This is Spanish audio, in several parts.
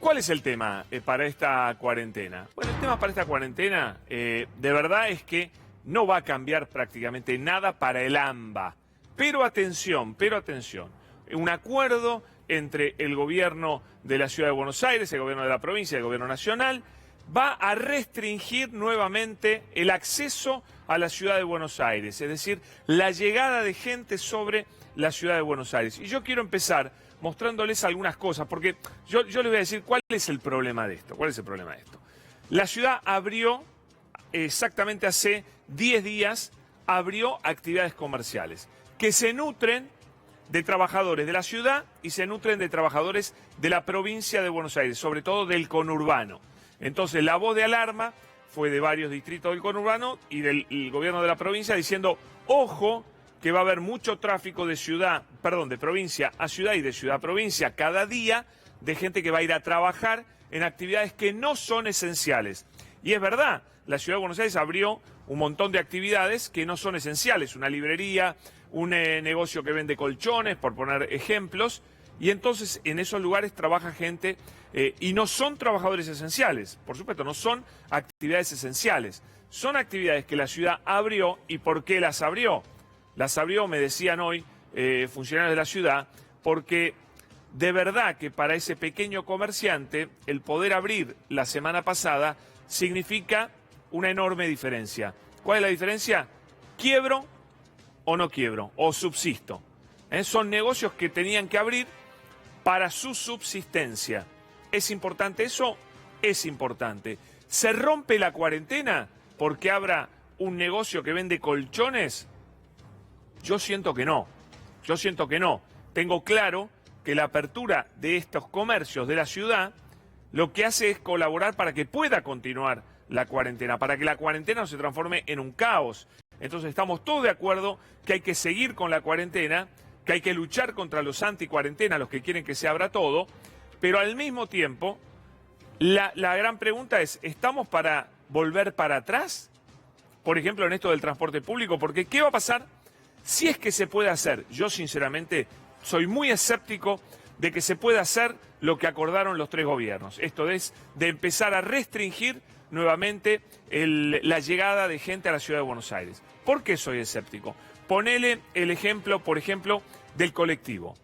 ¿Cuál es el tema para esta cuarentena? Bueno, el tema para esta cuarentena de verdad es que no va a cambiar prácticamente nada para el AMBA. Pero atención, un acuerdo entre el gobierno de la Ciudad de Buenos Aires, el gobierno de la provincia y el gobierno nacional va a restringir nuevamente el acceso a la Ciudad de Buenos Aires, es decir, la llegada de gente sobre la Ciudad de Buenos Aires. Y yo quiero empezar mostrándoles algunas cosas, porque yo les voy a decir cuál es el problema de esto. La ciudad abrió exactamente hace 10 días, abrió actividades comerciales que se nutren de trabajadores de la ciudad y se nutren de trabajadores de la provincia de Buenos Aires, sobre todo del conurbano. Entonces la voz de alarma fue de varios distritos del conurbano y del gobierno de la provincia diciendo, ojo, que va a haber mucho tráfico de provincia a ciudad y de ciudad a provincia cada día, de gente que va a ir a trabajar en actividades que no son esenciales. Y es verdad, la Ciudad de Buenos Aires abrió un montón de actividades que no son esenciales, una librería, un negocio que vende colchones, por poner ejemplos, y entonces en esos lugares trabaja gente y no son trabajadores esenciales, por supuesto, no son actividades esenciales, son actividades que la ciudad abrió. ¿Y por qué las abrió? Las abrió, me decían hoy funcionarios de la ciudad, porque de verdad que para ese pequeño comerciante el poder abrir la semana pasada significa una enorme diferencia. ¿Cuál es la diferencia? ¿Quiebro o no quiebro? ¿O subsisto? Son negocios que tenían que abrir para su subsistencia. ¿Es importante eso? Es importante. ¿Se rompe la cuarentena porque abra un negocio que vende colchones? Yo siento que no. Tengo claro que la apertura de estos comercios de la ciudad lo que hace es colaborar para que pueda continuar la cuarentena, para que la cuarentena no se transforme en un caos. Entonces estamos todos de acuerdo que hay que seguir con la cuarentena, que hay que luchar contra los anti-cuarentena, los que quieren que se abra todo, pero al mismo tiempo la gran pregunta es, ¿estamos para volver para atrás? Por ejemplo, en esto del transporte público, porque ¿qué va a pasar si es que se puede hacer? Yo sinceramente soy muy escéptico de que se pueda hacer lo que acordaron los tres gobiernos. Esto es de empezar a restringir nuevamente la llegada de gente a la Ciudad de Buenos Aires. ¿Por qué soy escéptico? Ponele el ejemplo, por ejemplo, del colectivo.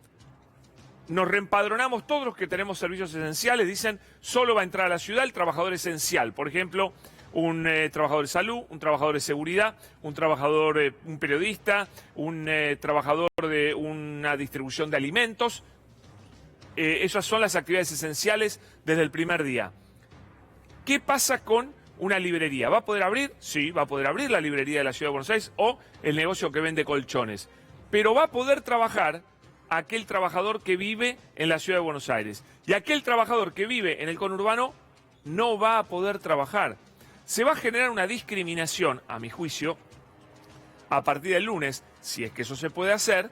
Nos reempadronamos todos los que tenemos servicios esenciales, dicen, solo va a entrar a la ciudad el trabajador esencial. Por ejemplo, un trabajador de salud, un trabajador de seguridad, un periodista, un trabajador de una distribución de alimentos. Esas son las actividades esenciales desde el primer día. ¿Qué pasa con una librería? ¿Va a poder abrir? Sí, va a poder abrir la librería de la Ciudad de Buenos Aires o el negocio que vende colchones. Pero va a poder trabajar aquel trabajador que vive en la Ciudad de Buenos Aires. Y aquel trabajador que vive en el conurbano no va a poder trabajar. Se va a generar una discriminación, a mi juicio, a partir del lunes, si es que eso se puede hacer,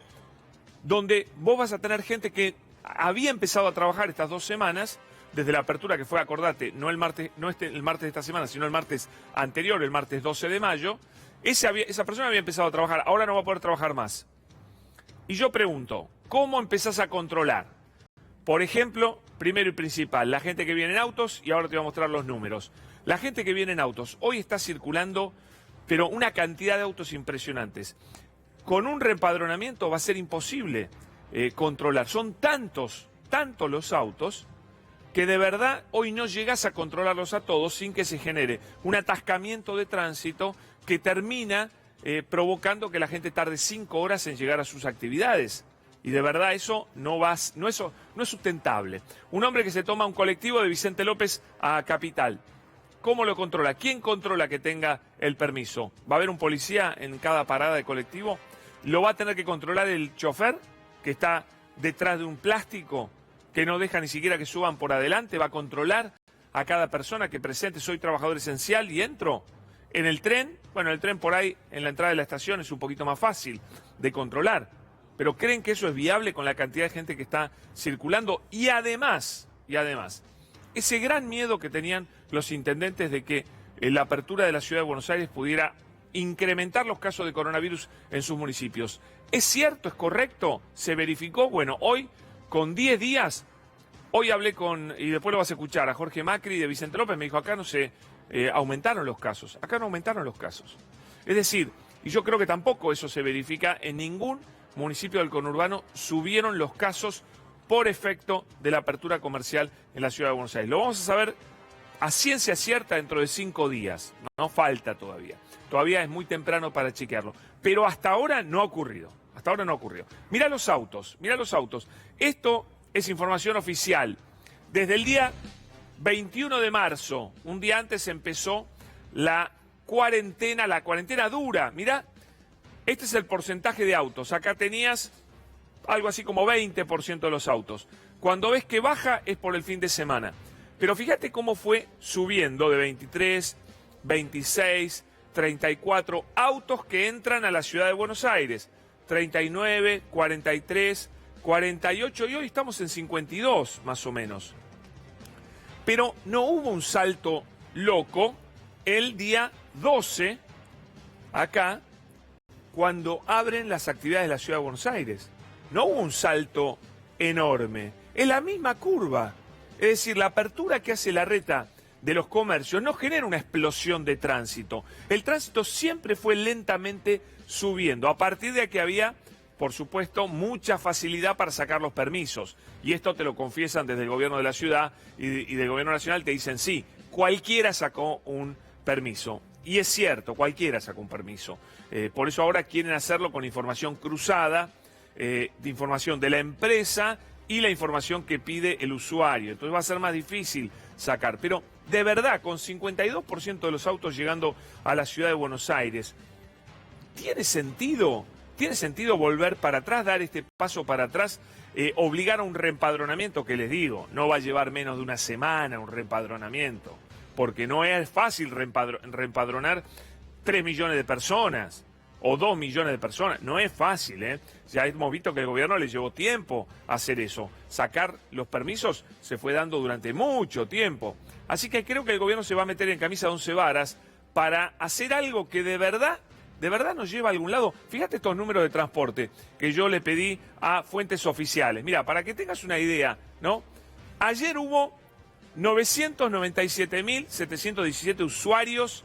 donde vos vas a tener gente que había empezado a trabajar estas 2 semanas, desde la apertura que fue, acordate, no el martes de esta semana, sino el martes anterior, el martes 12 de mayo, esa persona había empezado a trabajar, ahora no va a poder trabajar más. Y yo pregunto, ¿cómo empezás a controlar? Por ejemplo, primero y principal, la gente que viene en autos, y ahora te voy a mostrar los números. La gente que viene en autos, hoy está circulando, pero una cantidad de autos impresionantes. Con un reempadronamiento va a ser imposible controlar. Son tantos los autos, que de verdad hoy no llegás a controlarlos a todos sin que se genere un atascamiento de tránsito que termina provocando que la gente tarde 5 horas en llegar a sus actividades. Y de verdad eso no es sustentable. Un hombre que se toma un colectivo de Vicente López a Capital, ¿cómo lo controla? ¿Quién controla que tenga el permiso? ¿Va a haber un policía en cada parada de colectivo? ¿Lo va a tener que controlar el chofer que está detrás de un plástico que no deja ni siquiera que suban por adelante? ¿Va a controlar a cada persona que presente, soy trabajador esencial y entro? En el tren, bueno, el tren por ahí en la entrada de la estación es un poquito más fácil de controlar, pero ¿creen que eso es viable con la cantidad de gente que está circulando? Y además, ese gran miedo que tenían los intendentes de que la apertura de la Ciudad de Buenos Aires pudiera incrementar los casos de coronavirus en sus municipios. ¿Es cierto? ¿Es correcto? ¿Se verificó? Bueno, hoy, con 10 días, Hoy hablé y después lo vas a escuchar, a Jorge Macri de Vicente López, me dijo, acá no se aumentaron los casos, acá no aumentaron los casos. Es decir, y yo creo que tampoco eso se verifica en ningún municipio del conurbano, subieron los casos por efecto de la apertura comercial en la ciudad de Buenos Aires. Lo vamos a saber a ciencia cierta dentro de 5 días, no falta todavía. Todavía es muy temprano para chequearlo, pero hasta ahora no ha ocurrido. Hasta ahora no ocurrió. Mirá los autos, mirá los autos. Esto es información oficial. Desde el día 21 de marzo, un día antes empezó la cuarentena dura. Mirá, este es el porcentaje de autos. Acá tenías algo así como 20% de los autos. Cuando ves que baja es por el fin de semana. Pero fíjate cómo fue subiendo de 23, 26, 34 autos que entran a la ciudad de Buenos Aires. 39, 43, 48 y hoy estamos en 52 más o menos. Pero no hubo un salto loco el día 12, acá, cuando abren las actividades de la ciudad de Buenos Aires. No hubo un salto enorme, es la misma curva. Es decir, la apertura que hace Larreta de los comercios no genera una explosión de tránsito. El tránsito siempre fue lentamente subiendo, a partir de que había, por supuesto, mucha facilidad para sacar los permisos. Y esto te lo confiesan desde el gobierno de la ciudad y del gobierno nacional, te dicen, sí, cualquiera sacó un permiso. Y es cierto, cualquiera sacó un permiso. Por eso ahora quieren hacerlo con información cruzada, de información de la empresa y la información que pide el usuario. Entonces va a ser más difícil sacar. Pero de verdad, con 52% de los autos llegando a la ciudad de Buenos Aires, ¿tiene sentido? ¿Tiene sentido volver para atrás, dar este paso para atrás, obligar a un reempadronamiento? Que les digo, no va a llevar menos de una semana un reempadronamiento, porque no es fácil reempadronar 3 millones de personas o 2 millones de personas. No es fácil, ¿eh? Ya hemos visto que el gobierno le llevó tiempo hacer eso. Sacar los permisos se fue dando durante mucho tiempo. Así que creo que el gobierno se va a meter en camisa de 11 varas para hacer algo que de verdad nos lleva a algún lado. Fíjate estos números de transporte que yo le pedí a fuentes oficiales. Mira, para que tengas una idea, ¿no? Ayer hubo 997.717 usuarios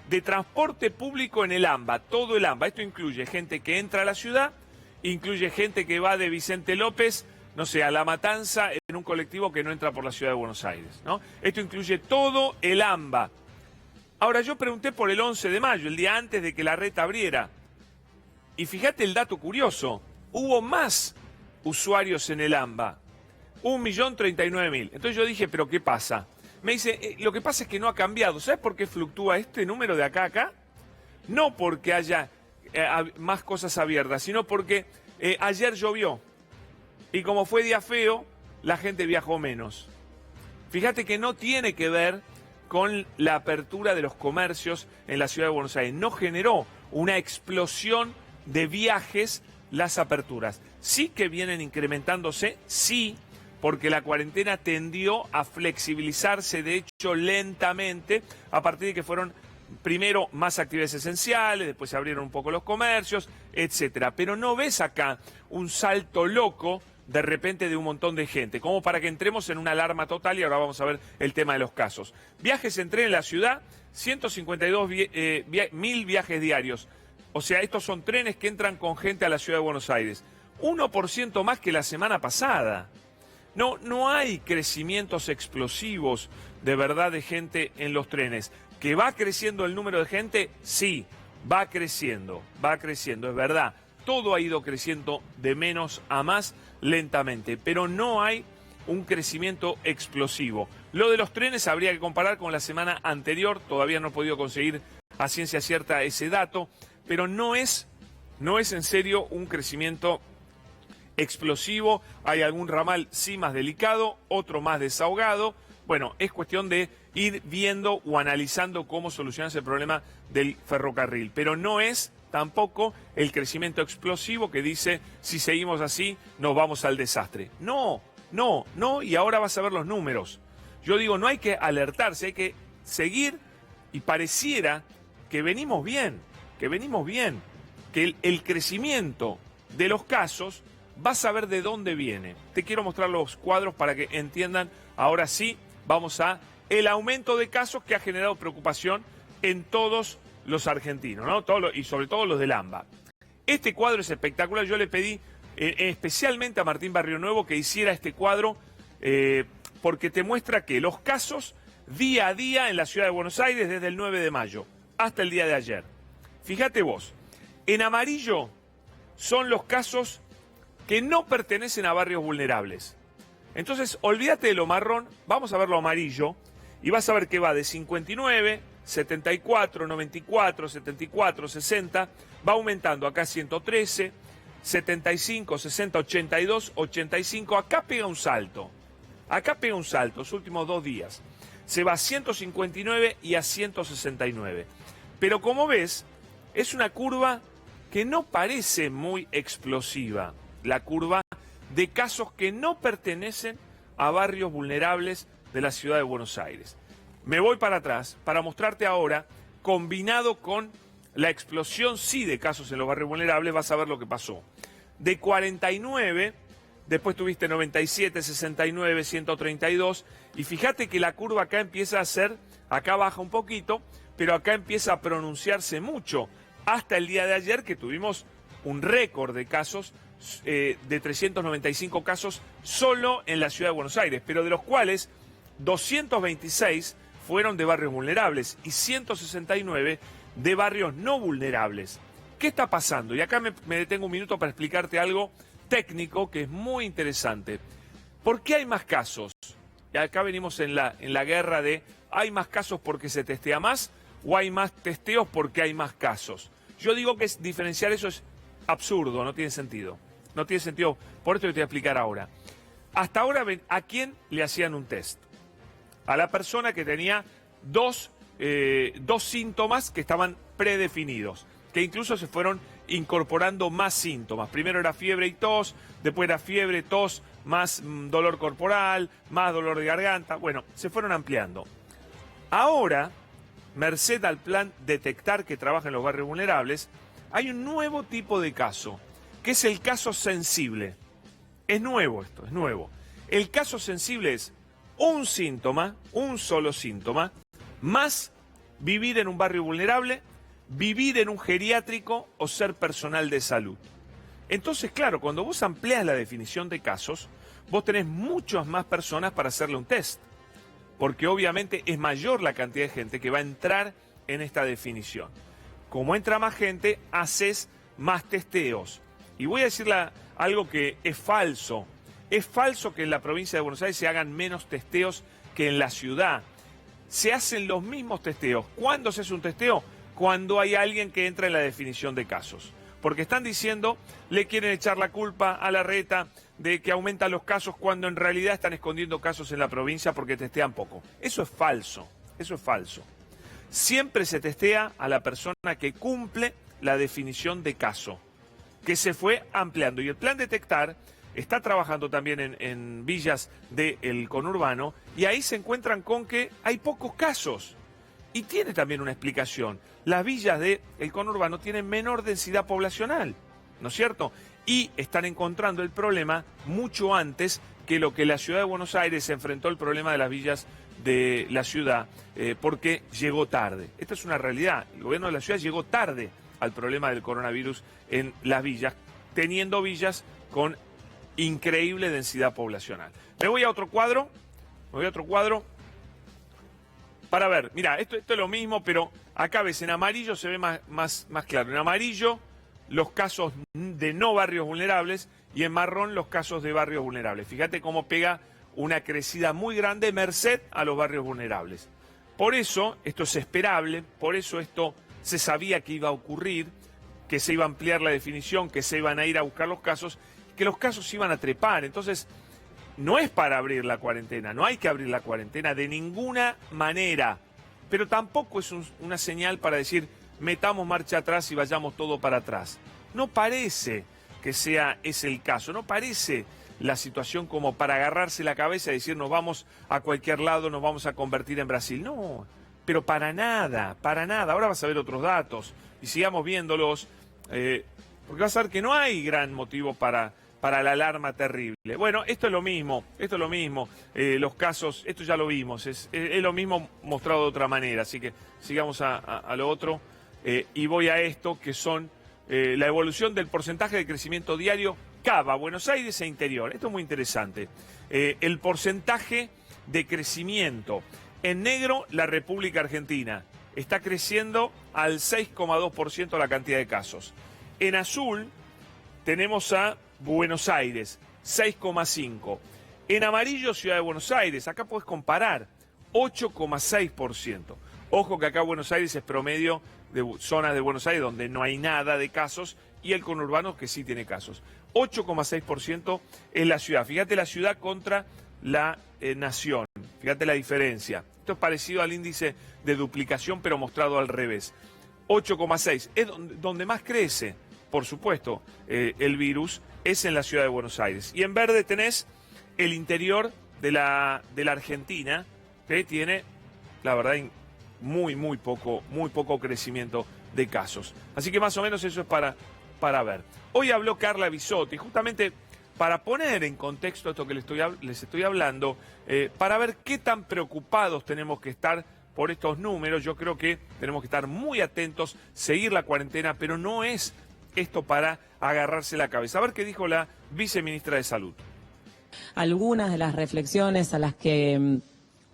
de transporte público en el AMBA, todo el AMBA. Esto incluye gente que entra a la ciudad, incluye gente que va de Vicente López, no sé, a La Matanza en un colectivo que no entra por la ciudad de Buenos Aires, ¿no? Esto incluye todo el AMBA. Ahora, yo pregunté por el 11 de mayo, el día antes de que Larreta abriera. Y fíjate el dato curioso, hubo más usuarios en el AMBA, 1.039.000. Entonces yo dije, ¿pero qué pasa? Me dice, lo que pasa es que no ha cambiado. ¿Sabes por qué fluctúa este número de acá a acá? No porque haya más cosas abiertas, sino porque ayer llovió. Y como fue día feo, la gente viajó menos. Fíjate que no tiene que ver con la apertura de los comercios en la ciudad de Buenos Aires. No generó una explosión de viajes las aperturas. Sí que vienen incrementándose, sí, porque la cuarentena tendió a flexibilizarse, de hecho, lentamente, a partir de que fueron primero más actividades esenciales, después se abrieron un poco los comercios, etcétera. Pero no ves acá un salto loco de repente de un montón de gente, como para que entremos en una alarma total, y ahora vamos a ver el tema de los casos. Viajes en tren en la ciudad, 152.000 viajes diarios. O sea, estos son trenes que entran con gente a la ciudad de Buenos Aires. 1% más que la semana pasada. No hay crecimientos explosivos de verdad de gente en los trenes. ¿Que va creciendo el número de gente? Sí, va creciendo, es verdad. Todo ha ido creciendo de menos a más lentamente, pero no hay un crecimiento explosivo. Lo de los trenes habría que comparar con la semana anterior, todavía no he podido conseguir a ciencia cierta ese dato, pero no es en serio un crecimiento explosivo. Hay algún ramal sí más delicado, otro más desahogado. Bueno, es cuestión de ir viendo o analizando cómo solucionar ese problema del ferrocarril, pero no es tampoco el crecimiento explosivo que dice, si seguimos así, nos vamos al desastre. No, y ahora vas a ver los números. Yo digo, no hay que alertarse, hay que seguir, y pareciera que venimos bien, que el crecimiento de los casos vas a ver de dónde viene. Te quiero mostrar los cuadros para que entiendan. Ahora sí, vamos a el aumento de casos que ha generado preocupación en todos los argentinos, ¿no? Y sobre todo los del AMBA. Este cuadro es espectacular. Yo le pedí especialmente a Martín Barrionuevo que hiciera este cuadro porque te muestra que los casos día a día en la ciudad de Buenos Aires desde el 9 de mayo hasta el día de ayer. Fíjate vos, en amarillo son los casos que no pertenecen a barrios vulnerables. Entonces, olvídate de lo marrón, vamos a ver lo amarillo y vas a ver que va de 59, 74, 94, 74, 60, va aumentando acá 113, 75, 60, 82, 85, acá pega un salto, los últimos 2 días. Se va a 159 y a 169. Pero como ves, es una curva que no parece muy explosiva, la curva de casos que no pertenecen a barrios vulnerables de la ciudad de Buenos Aires. Me voy para atrás para mostrarte ahora, combinado con la explosión sí de casos en los barrios vulnerables, vas a ver lo que pasó. De 49, después tuviste 97, 69, 132, y fíjate que la curva acá empieza a ser, acá baja un poquito, pero acá empieza a pronunciarse mucho, hasta el día de ayer que tuvimos un récord de casos, de 395 casos solo en la ciudad de Buenos Aires, pero de los cuales 226 fueron de barrios vulnerables y 169 de barrios no vulnerables. ¿Qué está pasando? Y acá me detengo un minuto para explicarte algo técnico que es muy interesante. ¿Por qué hay más casos? Y acá venimos en la guerra de ¿hay más casos porque se testea más o hay más testeos porque hay más casos? Yo digo que diferenciar eso es absurdo, no tiene sentido. No tiene sentido, por esto te voy a explicar ahora. Hasta ahora, ¿a quién le hacían un test? A la persona que tenía dos síntomas que estaban predefinidos, que incluso se fueron incorporando más síntomas. Primero era fiebre y tos, después era fiebre, tos, más dolor corporal, más dolor de garganta. Bueno, se fueron ampliando. Ahora, merced al plan Detectar que trabaja en los barrios vulnerables, hay un nuevo tipo de caso, que es el caso sensible. Es nuevo esto, es nuevo. El caso sensible es un síntoma, un solo síntoma, más vivir en un barrio vulnerable, vivir en un geriátrico o ser personal de salud. Entonces, claro, cuando vos amplias la definición de casos, vos tenés muchas más personas para hacerle un test, porque obviamente es mayor la cantidad de gente que va a entrar en esta definición. Como entra más gente, haces más testeos. Y voy a decirle algo que es falso. Es falso que en la provincia de Buenos Aires se hagan menos testeos que en la ciudad. Se hacen los mismos testeos. ¿Cuándo se hace un testeo? Cuando hay alguien que entra en la definición de casos. Porque están diciendo, le quieren echar la culpa a la reta de que aumentan los casos cuando en realidad están escondiendo casos en la provincia porque testean poco. Eso es falso, eso es falso. Siempre se testea a la persona que cumple la definición de caso, que se fue ampliando. Y el plan Detectar está trabajando también en villas del conurbano y ahí se encuentran con que hay pocos casos. Y tiene también una explicación. Las villas del conurbano tienen menor densidad poblacional, ¿no es cierto? Y están encontrando el problema mucho antes que lo que la ciudad de Buenos Aires se enfrentó el problema de las villas de la ciudad, porque llegó tarde. Esta es una realidad. El gobierno de la ciudad llegó tarde al problema del coronavirus en las villas, teniendo villas con increíble densidad poblacional. Me voy a otro cuadro. Para ver, mira, esto es lo mismo, pero acá ves, en amarillo se ve más claro. En amarillo, los casos de no barrios vulnerables y en marrón, los casos de barrios vulnerables. Fíjate cómo pega una crecida muy grande merced a los barrios vulnerables. Por eso, esto es esperable, por eso esto se sabía que iba a ocurrir, que se iba a ampliar la definición, que se iban a ir a buscar los casos, que los casos iban a trepar. Entonces, no es para abrir la cuarentena, no hay que abrir la cuarentena de ninguna manera, pero tampoco es una señal para decir metamos marcha atrás y vayamos todo para atrás. No parece que ese el caso, no parece la situación como para agarrarse la cabeza y decir nos vamos a cualquier lado, nos vamos a convertir en Brasil. No, pero para nada, para nada. Ahora vas a ver otros datos y sigamos viéndolos, porque vas a ver que no hay gran motivo para para la alarma terrible. Bueno, esto es lo mismo, los casos, esto ya lo vimos, es lo mismo mostrado de otra manera, así que sigamos a lo otro y voy a esto que son la evolución del porcentaje de crecimiento diario Cava, Buenos Aires e interior. Esto es muy interesante. El porcentaje de crecimiento. En negro, la República Argentina. Está creciendo al 6,2% la cantidad de casos. En azul tenemos a Buenos Aires, 6,5%. En amarillo, Ciudad de Buenos Aires. Acá podés comparar, 8,6%. Ojo que acá Buenos Aires es promedio de zonas de Buenos Aires donde no hay nada de casos y el conurbano que sí tiene casos. 8,6% es la ciudad. Fíjate la ciudad contra la nación. Fíjate la diferencia. Esto es parecido al índice de duplicación, pero mostrado al revés. 8,6 es donde más crece, por supuesto, el virus, es en la ciudad de Buenos Aires. Y en verde tenés el interior de la Argentina, que tiene, la verdad, muy poco crecimiento de casos. Así que más o menos eso es para ver. Hoy habló Carla Bisotti, justamente para poner en contexto esto que les estoy hablando, para ver qué tan preocupados tenemos que estar por estos números. Yo creo que tenemos que estar muy atentos, seguir la cuarentena, pero no es esto para agarrarse la cabeza. A ver qué dijo la viceministra de Salud. Algunas de las reflexiones a las que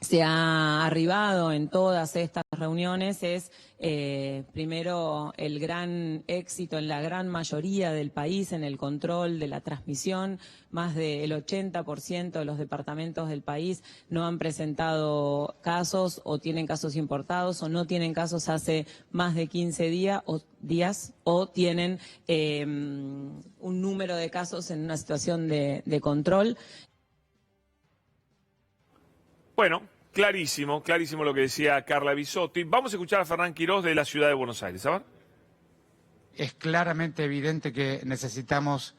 se ha arribado en todas estas reuniones es, primero, el gran éxito en la gran mayoría del país en el control de la transmisión. Más del 80% de los departamentos del país no han presentado casos o tienen casos importados o no tienen casos hace más de 15 días o tienen un número de casos en una situación de control. Bueno, clarísimo lo que decía Carla Bisotti. Vamos a escuchar a Fernán Quirós de la Ciudad de Buenos Aires. A ver. Es claramente evidente que necesitamos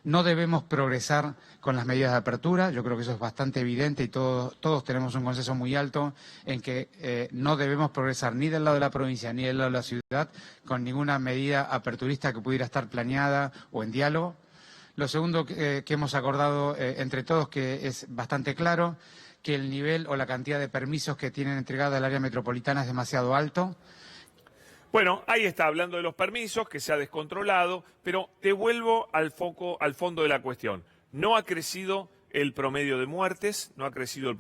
no debemos progresar con las medidas de apertura. Yo creo que eso es bastante evidente y todos tenemos un consenso muy alto en que no debemos progresar ni del lado de la provincia ni del lado de la ciudad con ninguna medida aperturista que pudiera estar planeada o en diálogo. Lo segundo que hemos acordado entre todos, que es bastante claro, que el nivel o la cantidad de permisos que tienen entregada el área metropolitana es demasiado alto. Bueno, ahí está, hablando de los permisos, que se ha descontrolado, pero te vuelvo al fondo de la cuestión. No ha crecido el promedio de muertes, no ha crecido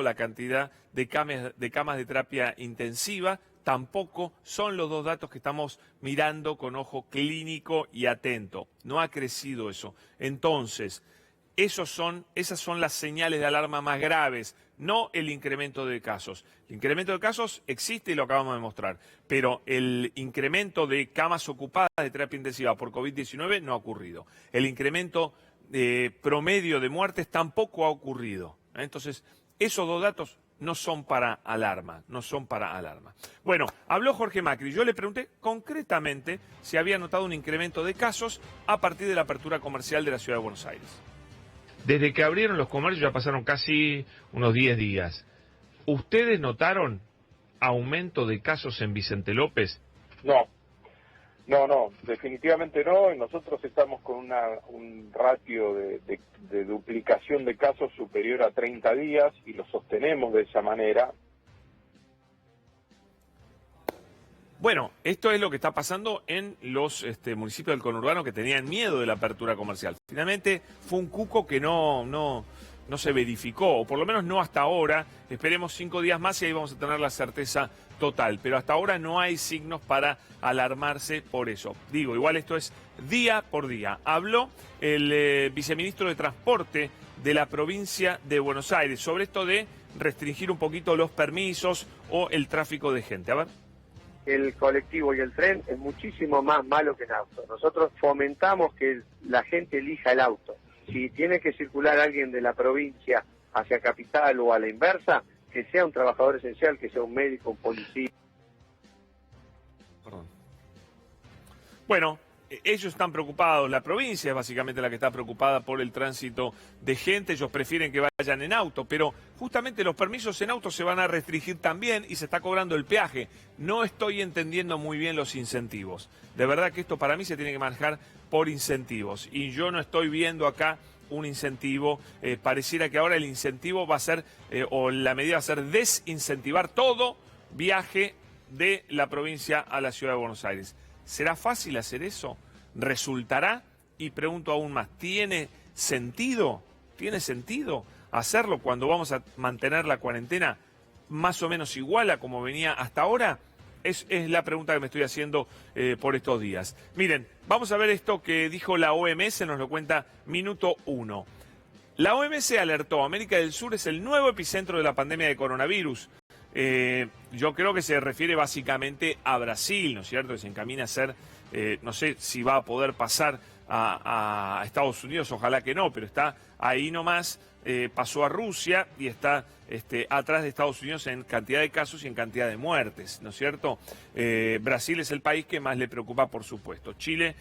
la cantidad de camas de terapia intensiva, tampoco son los dos datos que estamos mirando con ojo clínico y atento. No ha crecido eso. Entonces, esas son las señales de alarma más graves, no el incremento de casos. El incremento de casos existe y lo acabamos de mostrar, pero el incremento de camas ocupadas de terapia intensiva por COVID-19 no ha ocurrido. El incremento promedio de muertes tampoco ha ocurrido. Entonces, esos dos datos no son para alarma. Bueno, habló Jorge Macri. Yo le pregunté concretamente si había notado un incremento de casos a partir de la apertura comercial de la Ciudad de Buenos Aires. Desde que abrieron los comercios ya pasaron casi unos 10 días. ¿Ustedes notaron aumento de casos en Vicente López? No, definitivamente no. Y nosotros estamos con un ratio de duplicación de casos superior a 30 días y lo sostenemos de esa manera. Bueno, esto es lo que está pasando en los municipios del conurbano que tenían miedo de la apertura comercial. Finalmente fue un cuco que no se verificó, o por lo menos no hasta ahora. Esperemos 5 días más y ahí vamos a tener la certeza total. Pero hasta ahora no hay signos para alarmarse por eso. Digo, igual esto es día por día. Habló el viceministro de Transporte de la provincia de Buenos Aires sobre esto de restringir un poquito los permisos o el tráfico de gente. A ver. El colectivo y el tren es muchísimo más malo que el auto. Nosotros fomentamos que la gente elija el auto. Si tiene que circular alguien de la provincia hacia capital o a la inversa, que sea un trabajador esencial, que sea un médico, un policía. Perdón. Bueno, ellos están preocupados, la provincia es básicamente la que está preocupada por el tránsito de gente, ellos prefieren que vayan en auto, pero justamente los permisos en auto se van a restringir también y se está cobrando el peaje. No estoy entendiendo muy bien los incentivos. De verdad que esto para mí se tiene que manejar por incentivos y yo no estoy viendo acá un incentivo. Pareciera que ahora el incentivo va a ser, o la medida va a ser desincentivar todo viaje de la provincia a la ciudad de Buenos Aires. ¿Será fácil hacer eso? ¿Resultará? Y pregunto aún más, ¿tiene sentido? ¿Tiene sentido hacerlo cuando vamos a mantener la cuarentena más o menos igual a como venía hasta ahora? Es la pregunta que me estoy haciendo por estos días. Miren, vamos a ver esto que dijo la OMS, nos lo cuenta Minuto 1. La OMS alertó, América del Sur es el nuevo epicentro de la pandemia de coronavirus. Yo creo que se refiere básicamente a Brasil, ¿no es cierto? Que se encamina a ser, no sé si va a poder pasar a Estados Unidos, ojalá que no, pero está ahí nomás, pasó a Rusia y está atrás de Estados Unidos en cantidad de casos y en cantidad de muertes, ¿no es cierto? Brasil es el país que más le preocupa, por supuesto. Chile,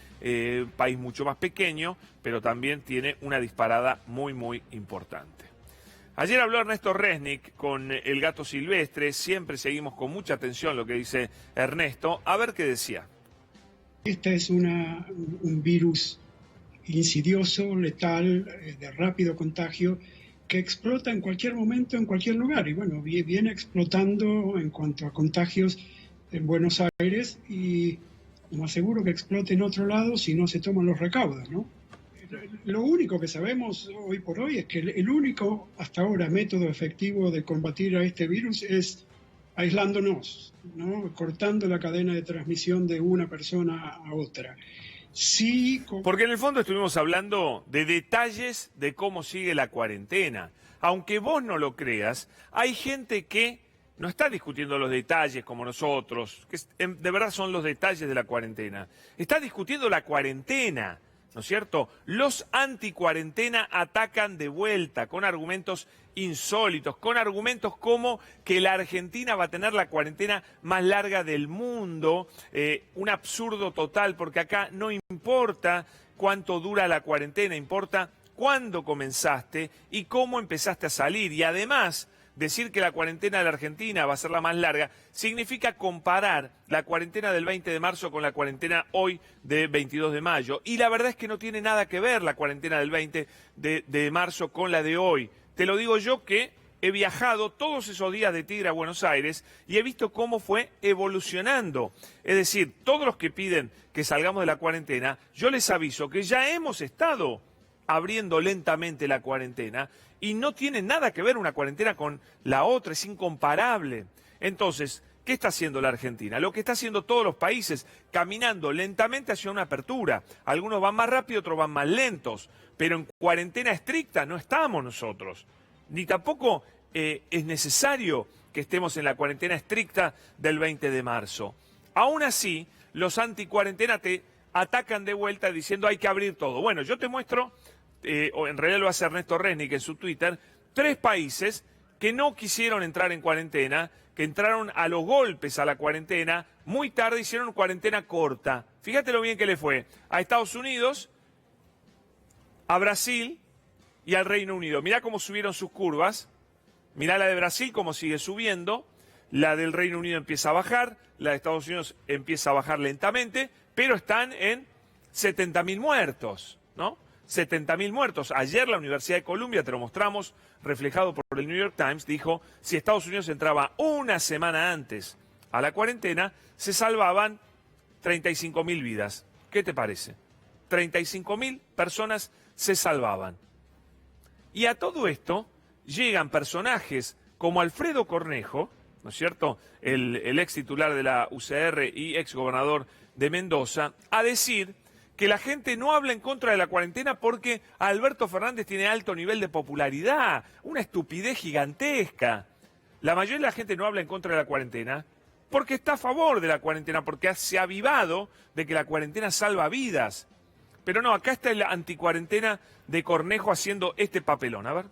país mucho más pequeño, pero también tiene una disparada muy, muy importante. Ayer habló Ernesto Resnick con el gato silvestre, siempre seguimos con mucha atención lo que dice Ernesto, a ver qué decía. Este es un virus insidioso, letal, de rápido contagio, que explota en cualquier momento, en cualquier lugar. Y bueno, viene explotando en cuanto a contagios en Buenos Aires y lo más seguro que explote en otro lado si no se toman los recaudos, ¿no? Lo único que sabemos hoy por hoy es que el único hasta ahora método efectivo de combatir a este virus es aislándonos, ¿no? Cortando la cadena de transmisión de una persona a otra. Sí, porque en el fondo estuvimos hablando de detalles de cómo sigue la cuarentena. Aunque vos no lo creas, hay gente que no está discutiendo los detalles como nosotros, que de verdad son los detalles de la cuarentena. Está discutiendo la cuarentena, ¿no es cierto? Los anticuarentena atacan de vuelta con argumentos insólitos, con argumentos como que la Argentina va a tener la cuarentena más larga del mundo, un absurdo total, porque acá no importa cuánto dura la cuarentena, importa cuándo comenzaste y cómo empezaste a salir. Y además, decir que la cuarentena de la Argentina va a ser la más larga significa comparar la cuarentena del 20 de marzo con la cuarentena hoy de 22 de mayo. Y la verdad es que no tiene nada que ver la cuarentena del 20 de marzo con la de hoy. Te lo digo yo que he viajado todos esos días de Tigre a Buenos Aires y he visto cómo fue evolucionando. Es decir, todos los que piden que salgamos de la cuarentena, yo les aviso que ya hemos estado abriendo lentamente la cuarentena y no tiene nada que ver una cuarentena con la otra, es incomparable. Entonces, ¿qué está haciendo la Argentina? Lo que está haciendo todos los países, caminando lentamente hacia una apertura. Algunos van más rápido, otros van más lentos, pero en cuarentena estricta no estamos nosotros. Ni tampoco es necesario que estemos en la cuarentena estricta del 20 de marzo. Aún así, los anticuarentena te atacan de vuelta diciendo hay que abrir todo. Bueno, yo te muestro, o en realidad lo hace Ernesto Resnick en su Twitter, 3 países que no quisieron entrar en cuarentena, que entraron a los golpes a la cuarentena, muy tarde hicieron cuarentena corta. Fíjate lo bien que le fue a Estados Unidos, a Brasil y al Reino Unido. Mirá cómo subieron sus curvas, mirá la de Brasil cómo sigue subiendo, la del Reino Unido empieza a bajar, la de Estados Unidos empieza a bajar lentamente, pero están en 70.000 muertos, ¿no? 70.000 muertos. Ayer la Universidad de Columbia, te lo mostramos, reflejado por el New York Times, dijo, si Estados Unidos entraba una semana antes a la cuarentena, se salvaban 35.000 vidas. ¿Qué te parece? 35.000 personas se salvaban. Y a todo esto llegan personajes como Alfredo Cornejo, ¿no es cierto?, el ex titular de la UCR y ex gobernador de Mendoza, a decir que la gente no habla en contra de la cuarentena porque Alberto Fernández tiene alto nivel de popularidad, una estupidez gigantesca. La mayoría de la gente no habla en contra de la cuarentena porque está a favor de la cuarentena, porque se ha avivado de que la cuarentena salva vidas. Pero no, acá está el anticuarentena de Cornejo haciendo este papelón, a ver.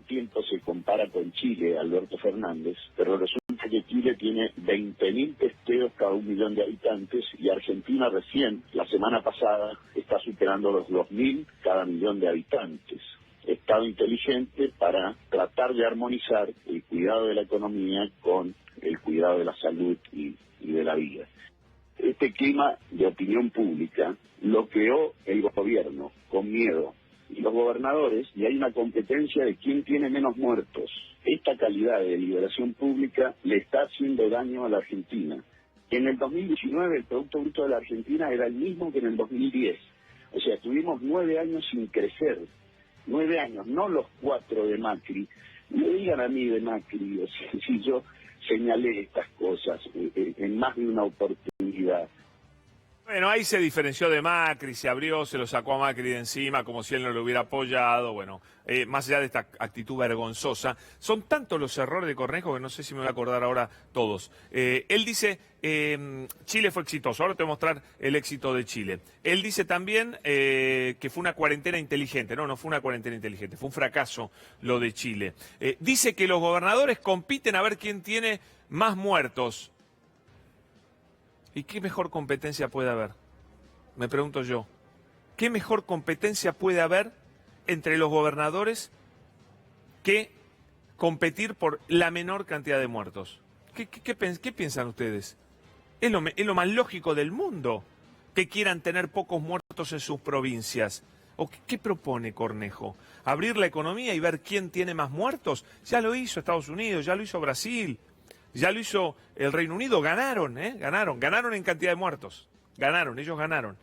tiempo se compara con Chile, Alberto Fernández, pero resulta que Chile tiene 20.000 testeos cada 1 millón de habitantes y Argentina recién, la semana pasada, está superando los 2.000 cada 1.000.000 de habitantes. Estado inteligente para tratar de armonizar el cuidado de la economía con el cuidado de la salud y de la vida. Este clima de opinión pública lo creó el gobierno con miedo y los gobernadores, y hay una competencia de quién tiene menos muertos. Esta calidad de deliberación pública le está haciendo daño a la Argentina. En el 2019 el Producto Bruto de la Argentina era el mismo que en el 2010. O sea, tuvimos 9 años sin crecer. 9 años, no los 4 de Macri. No digan a mí de Macri, o sea, si yo señalé estas cosas en más de una oportunidad. Bueno, ahí se diferenció de Macri, se abrió, se lo sacó a Macri de encima como si él no lo hubiera apoyado. Bueno, más allá de esta actitud vergonzosa, son tantos los errores de Cornejo que no sé si me voy a acordar ahora todos. Él dice, Chile fue exitoso, ahora te voy a mostrar el éxito de Chile. Él dice también que fue una cuarentena inteligente. No fue una cuarentena inteligente, fue un fracaso lo de Chile. Dice que los gobernadores compiten a ver quién tiene más muertos. ¿Y qué mejor competencia puede haber? Me pregunto yo. ¿Qué mejor competencia puede haber entre los gobernadores que competir por la menor cantidad de muertos? ¿Qué piensan ustedes? Es lo más lógico del mundo que quieran tener pocos muertos en sus provincias. ¿O qué propone Cornejo? ¿Abrir la economía y ver quién tiene más muertos? Ya lo hizo Estados Unidos, ya lo hizo Brasil. Ya lo hizo el Reino Unido, ganaron en cantidad de muertos. Ellos ganaron.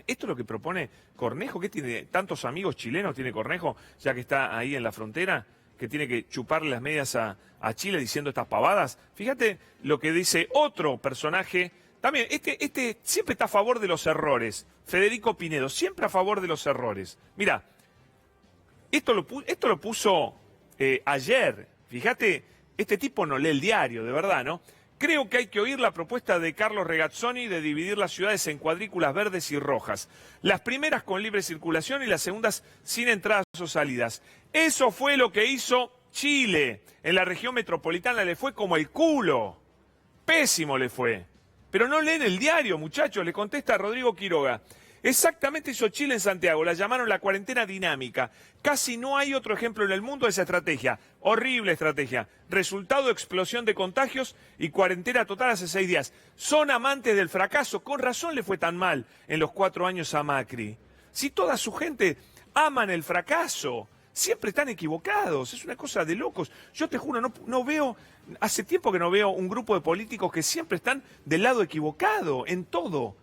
Esto es lo que propone Cornejo. ¿Qué tiene? ¿Tantos amigos chilenos tiene Cornejo, ya que está ahí en la frontera, que tiene que chuparle las medias a Chile diciendo estas pavadas? Fíjate lo que dice otro personaje. También, este siempre está a favor de los errores. Federico Pinedo, siempre a favor de los errores. Mira, esto lo puso ayer. Fíjate. Este tipo no lee el diario, de verdad, ¿no? Creo que hay que oír la propuesta de Carlos Regazzoni de dividir las ciudades en cuadrículas verdes y rojas. Las primeras con libre circulación y las segundas sin entradas o salidas. Eso fue lo que hizo Chile. En la región metropolitana le fue como el culo. Pésimo le fue. Pero no leen el diario, muchachos, le contesta Rodrigo Quiroga. Exactamente hizo Chile en Santiago, la llamaron la cuarentena dinámica. Casi no hay otro ejemplo en el mundo de esa estrategia. Horrible estrategia. Resultado, explosión de contagios y cuarentena total hace 6 días. Son amantes del fracaso, con razón le fue tan mal en los 4 años a Macri. Si toda su gente aman el fracaso, siempre están equivocados, es una cosa de locos. Yo te juro, no veo, hace tiempo que no veo un grupo de políticos que siempre están del lado equivocado, en todo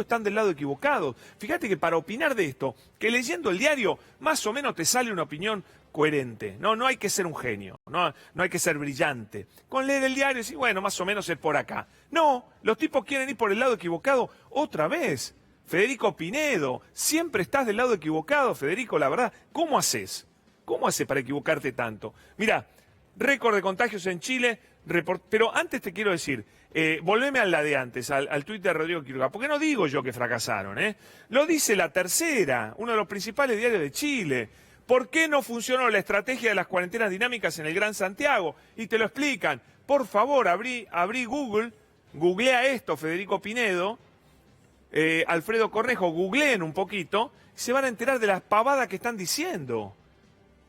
están del lado equivocado. Fíjate que para opinar de esto, que leyendo el diario, más o menos te sale una opinión coherente. No hay que ser un genio, no hay que ser brillante. Con leer el diario, sí, bueno, más o menos es por acá. No, los tipos quieren ir por el lado equivocado otra vez. Federico Pinedo, siempre estás del lado equivocado, Federico, la verdad. ¿Cómo haces? ¿Cómo haces para equivocarte tanto? Mirá, récord de contagios en Chile, pero antes te quiero decir, volveme a la de antes, al tuit de Rodrigo Quiroga, porque no digo yo que fracasaron, lo dice La Tercera, uno de los principales diarios de Chile. ¿Por qué no funcionó la estrategia de las cuarentenas dinámicas en el Gran Santiago? Y te lo explican. Por favor, abrí Google, googlea esto, Federico Pinedo, Alfredo Cornejo, googleen un poquito, y se van a enterar de las pavadas que están diciendo.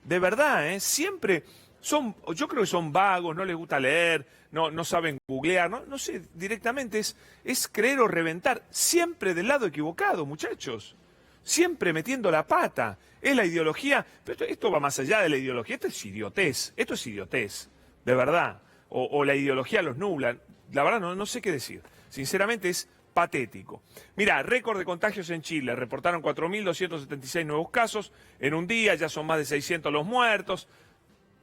De verdad, siempre yo creo que son vagos, no les gusta leer, no saben googlear, no sé, directamente es creer o reventar, siempre del lado equivocado, muchachos, siempre metiendo la pata, es la ideología, pero esto va más allá de la ideología, esto es idiotez, de verdad, o la ideología los nubla, la verdad no sé qué decir, sinceramente es patético. Mirá, récord de contagios en Chile, reportaron 4.276 nuevos casos, en un día ya son más de 600 los muertos,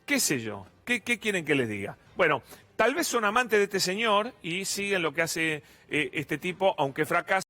qué sé yo, ¿qué quieren que les diga? Bueno, tal vez son amantes de este señor y siguen lo que hace este tipo, aunque fracasa.